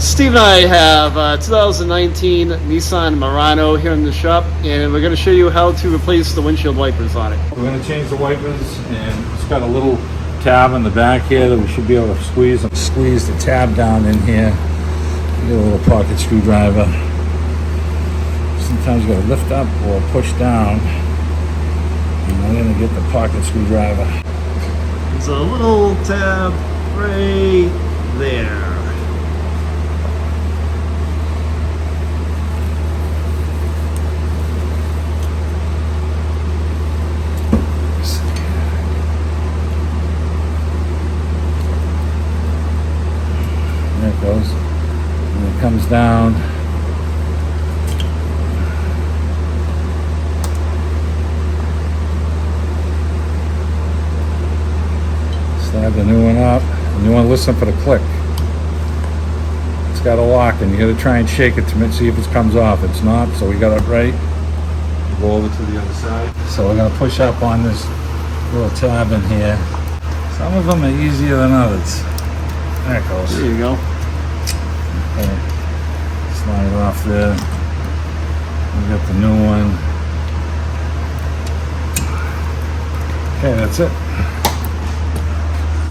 Steve and I have a 2019 Nissan Murano here in the shop, and we're going to show you how to replace the windshield wipers on it. We're going to change the wipers, and it's got a little tab in the back here that we should be able to squeeze the tab down in here. Get a little pocket screwdriver. Sometimes you got to lift up or push down. And we're going to get the pocket screwdriver. There's a little tab right there. There it goes. And it comes down. Slide the new one up. And you want to listen for the click. It's got a lock, and you got to try and shake it to see if it comes off. It's not, so we got it right. Go over to the other side. So we're going to push up on this little tab in here. Some of them are easier than others. There it goes. There you go. Okay. Slide it off there. We got the new one. Okay, that's it.